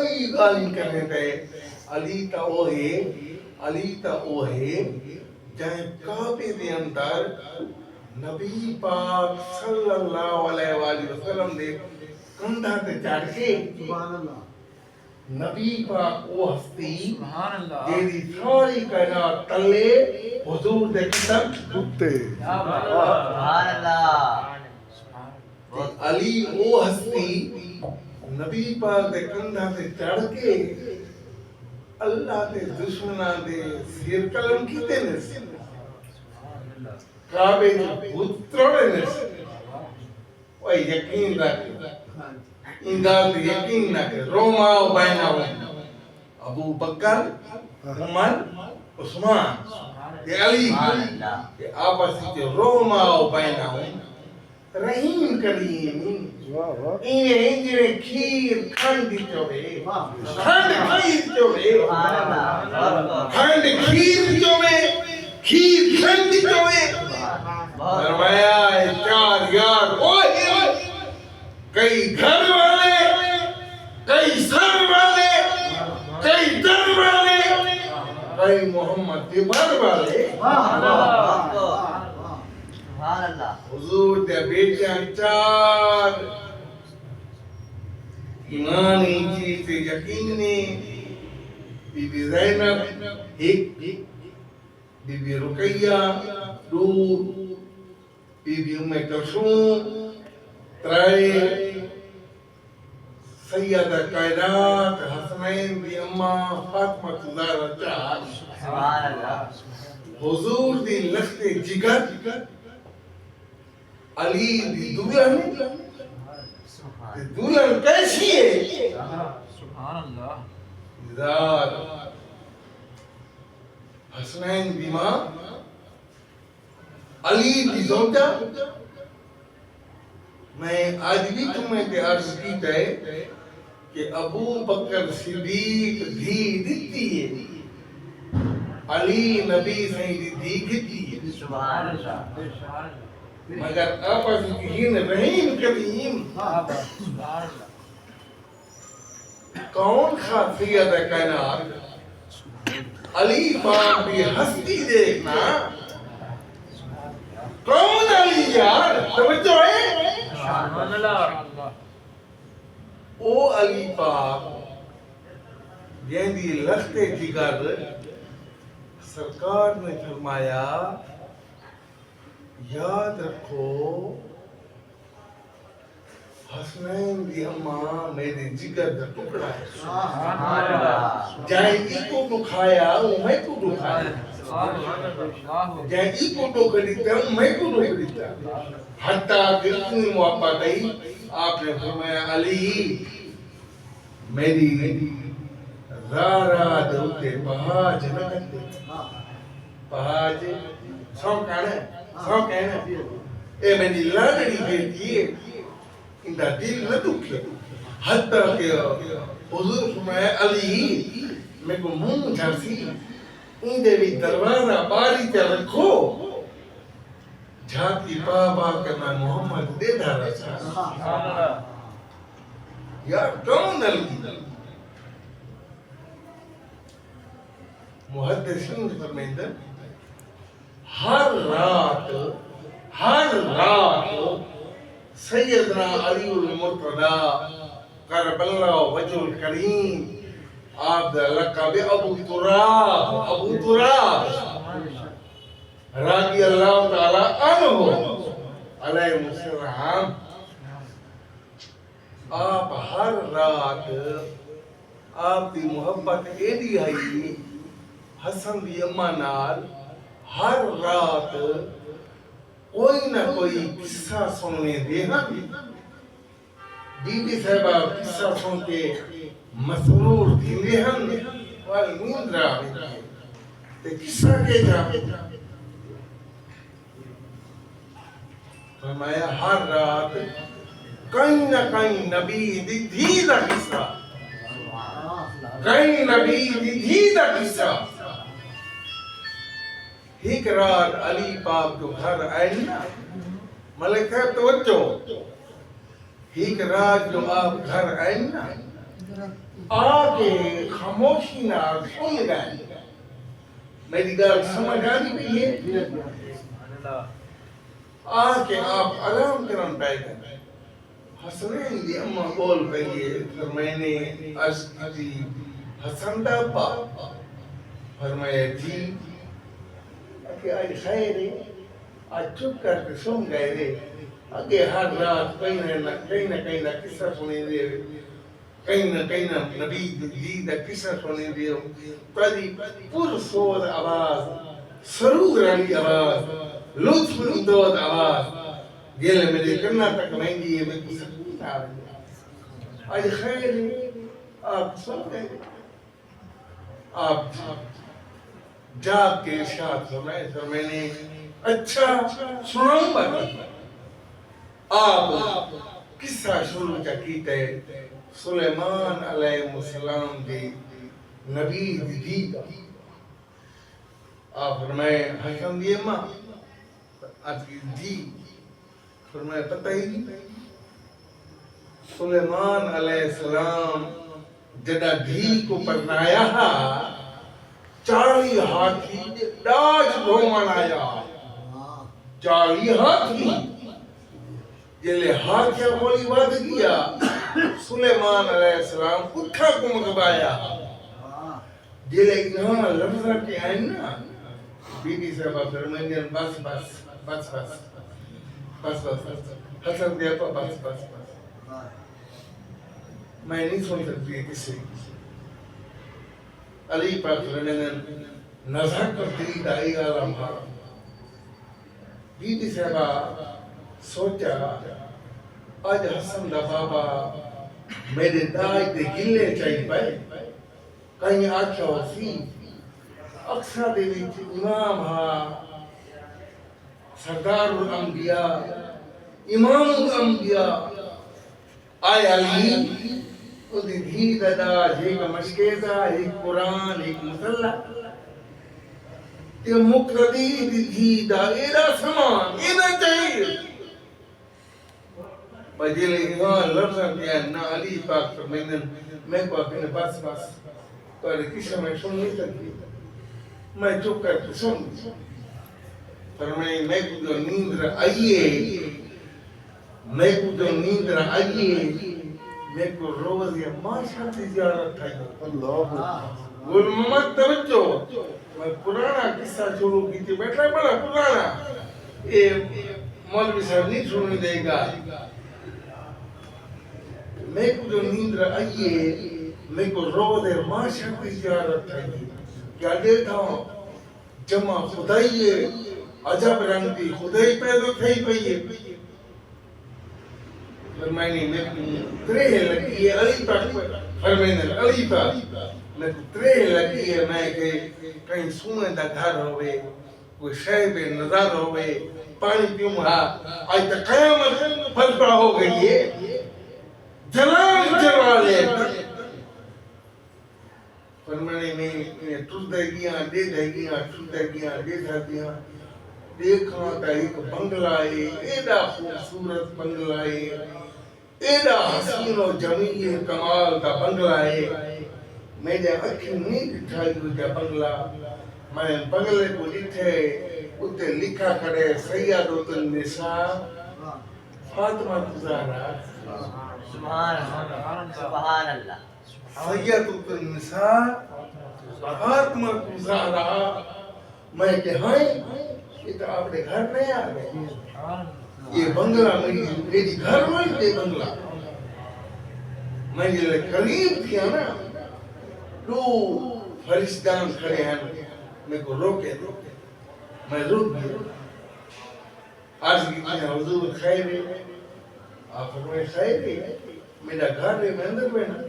کئی گالی کرنے تے علی تا وہ ہے جائیں کعبے دے اندر نبی پاک صلی اللہ علیہ وآلہ وسلم دے کندھا تے چڑھ کے سبحان اللہ نبی پاک وہ ہستی جیدی ساری کائنات تلے حضور دے قدم جھکتے سبحان اللہ علی وہ ہستی نبی پاک دے کندھا تے چڑھ کے اللہ دے دشمناں دے سیر قلم کیتے نے کعبے دے بت تروڑے نے وہ یقین رکھ ان گال تے یقین نہ کہ روما و بینہم ابو بکر عمر عثمان یہ علی یہ آپس میں روما و بینہم رحیم کریم انہیں کھیر کھنڈ دی چوے کھنڈ کھیر چوے کھنڈ کھیر چوے کھیر کھنڈ دی چوے فرمایا چار یار اوہ کئی گھر والے کئی سر والے کئی در والے کئی محمد کے بھر والے حضور دے بیٹیاں چار ایمان ایچی سے یقین نے بی بی زینب ایک بی بی رقیہ دو بی بی ام کلثوم ترائے سیدہ کائنات حسنین دی اماں فاطمہ زہرا چار حضور دی لخت جگر علی دی دلہن دلہن کیسی ہے سبحان اللہ زار حسنین دی ماں علی دی زوجہ میں آج بھی تمہیں تے عرض کیتا ہے کہ ابو بکر صدیق دھی دیتی ہے علی نبی سہی دی گھتی ہے سبحان اللہ مگر آپس کہین رحیم کریم کون خاص سیدہ کائنات علی پاک بھی ہستی دیکھنا کون علی یار توجہ ہے سبحان اللہ او علی پاک جہندی لخت جگر سرکار نے فرمایا یاد رکھو حسنین دی اماں میرے جگر کا ٹکڑا ہے سبحان اللہ جائے ای کو دکھایا وہ میں کو دکھایا جائے ای کو دکھڑیتا ہوں میں کو دکھڑیتا حتیٰ کہ اتنی محبت آئی آپ نے فرمایا علی میری رارا دوتے پہاج نہ کرتے پہاج سو کہنا اے میری لانڑی بیٹی ہے اندہ دل نہ دکھے حتیٰ کہ حضور فرمایا علی میں کو منہ جھرسی اندے بھی دروازہ باری تے رکھو جھاتی بابا کرنا محمد دے دھارا چاہا یار کون دلگی محدثین فرمیندن ہر رات سیدنا علی المرتضی کربلا وجہ الکریم آپ دا لقب ابو تراب رضی اللہ تعالی عنہ علیہ السلام آپ ہر رات آپ دی محبت ایڈی آئی حسن دی اماں نال ہر رات کوئی نہ کوئی قصہ سننے دے بی بی صاحبہ قصہ سن کے مسرور تھی لہن والی نیند را تے قصہ کے جا فرمایا ہر رات کہیں نہ کہیں نبی دی دھی دا قصہ کہیں نبی دی دھی دا قصہ ایک رات علی پاک جو گھر آئے نا ملک صاحب توجہ ایک رات جو آپ گھر آئے نا آگے خاموشی نہ سن گئے میری گل سمجھ آ رہی ہے سبحان اللہ آگے آپ آرام کرن پہ گئے حسنین دی اما بول پئیے پھر میں نے عرض کی حسن دا باپ فرمایا جی کہ آج خیر ہے آج چپ کر کے سن گئے رے آگے ہر رات کہیں نہ قصہ سنے دے کہیں نہ نبی جی دا قصہ سنے دے تاری پر سود آواز سرود رانی آواز لطف اندود آواز گیلے میرے کرنا تک مہنگی ہے میں کو سکون آ رہی ہے آج خیر ہے آپ سن گئے آپ جاگ کے ارشاد فرمائے تو میں نے اچھا سناؤں گا آپ قصہ شروع کیتے سلیمان علیہ السلام دی نبی دی آپ فرمائے حکم دیئے ماں آپ کی دی فرمائے پتہ ہی نہیں سلیمان علیہ السلام جدہ دھی کو پرنایا 40 ہاتھی ڈاج دھومن آیا 40 ہاتھی جلے ہاتھیا مولی واد گیا سلیمان علیہ السلام اٹھا کو مغبایا جلے انہاں لفظہ کے آئین نا بی بی صاحبہ فرمائیں بس بس بس بس بس بس حسن دیا پا بس بس بس میں نہیں سن سکتی ہے کسی علی پاک فرمائیں نظر کرتی دائی عالم بی بی صاحبہ سوچا آج حسن دا بابا میرے دائی دے گلے چاہی پائے کہیں آکھا ہو سی اکثر دے ویچ امام سردار الانبیاء امام الانبیاء آئے علی ادھی دھی دادا ایک مشکیزہ ایک قرآن ایک مسلح یہ مقتدی دی دھی دا ایرا سمان اینا چاہیے بجیلے یہاں لفظاں دیا نا علی پاک فرمائن میں کو اپنے پاس پاس تو ارے کسی میں سن نہیں سکتی میں چپ کر کے سن فرمائن میں کو جو نیندر آئیے میں کو جو نیندر آئیے میں کو روز یا ماشاء کی زیارت تھا اللہ گل محمد توجہ میں پرانا قصہ شروع کی تھی بیٹھا بڑا پرانا یہ مولوی صاحب نہیں سننے دے گا میں کو جو نیندر آئیے میں کو روز یا ماشاء کی زیارت تھا کیا دیکھا ہوں جمع خدائی عجب رنگ دی خدائی پیدا تھی پئیے فرمائنی میں ترے لگی ہے علی پاک فرمائنی علی پاک میں ترے لگی ہے میں کہ کہیں سونے دا گھر ہوئے کوئی شہب نظر ہوئے پانی پیوں آج تک قیامت برپا ہو گئی ہے جلال جلالے فرمائنی میں تُس دے گیاں دے دے گیاں تُس دے گیاں دے دے گیاں دیکھا تا ایک بنگلہ ہے ایڈا خوبصورت بنگلہ ہے ایڈا حسین و جمیل کمال کا بنگلہ ہے میں نے اکھی نہیں دکھائی ہوئی بنگلہ میں بنگلے کو لکھے اتے لکھا کرے سیدۃ النساء فاطمہ زہرا سبحان اللہ سبحان اللہ سیدۃ النساء فاطمہ زہرا میں کہ ہاں یہ تو آپ نے گھر نہیں آ گئے یہ بنگلہ میری گھر والی یہ بنگلہ میں یہ قریب کیا نا تو فرشتان کھڑے ہیں میں کو روکے میں رک گیا آج کی حضور خیر ہے آپ فرمائے خیر ہے میرا گھر ہے میں اندر بینا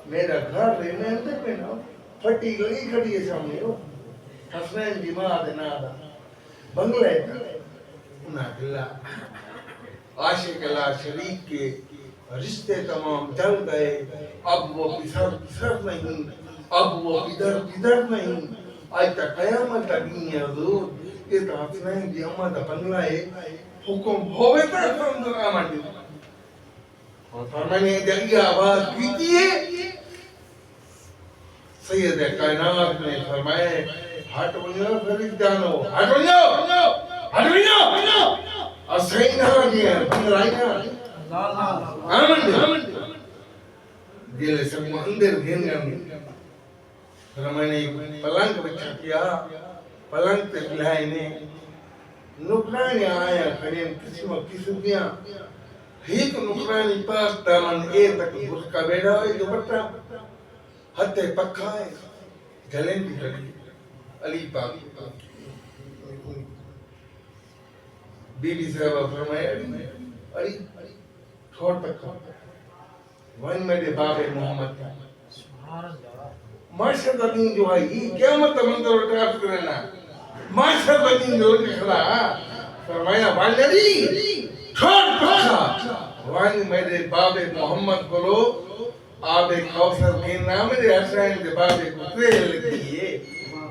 میرا گھر ہے میں اندر بینا پھٹی لگی کھڑی ہے سامنے ہو حسنین دی ماں دے نادا بنگلے کا انہا دلہ عاشق اللہ شریف کے رشتے تمام جل گئے اب وہ پسر نہیں اب وہ پدر نہیں آج تک قیامت لگی ہے حضور یہ تو حسنین دی امہ دا بنگلہ ہے حکم ہوئے تا سمجھ آمد اور فرمانے جب یہ آواز کیجئے سید کائنات نے فرمائے ہٹ ونجو فرشتانو ہٹ ونجو اسینا دیا بندرائنا آمن دل سب اندر گھن گئے فرمانے پلنگ بچھا کیا پلنگ پہ بلائے نے نکرانے آیا کریم قسم دیا ایک نکرانی پاک دامن اے تک اس کا بیڑا ہوئے جو بٹا ہتے پکھا ہے گلیں بھی لگی علی پاک بی بی صاحبہ فرمائے علی چھوڑ پکھا ون میرے باب محمد معاشر دین جو ہے یہ قیامت منظر اٹھاف کرنا معاشر دین جو کھڑا فرمایا والدی چھوڑ پکھا وان میرے باب محمد بولو آب کوثر کے نام میرے حسین کے باب کو لگی ہے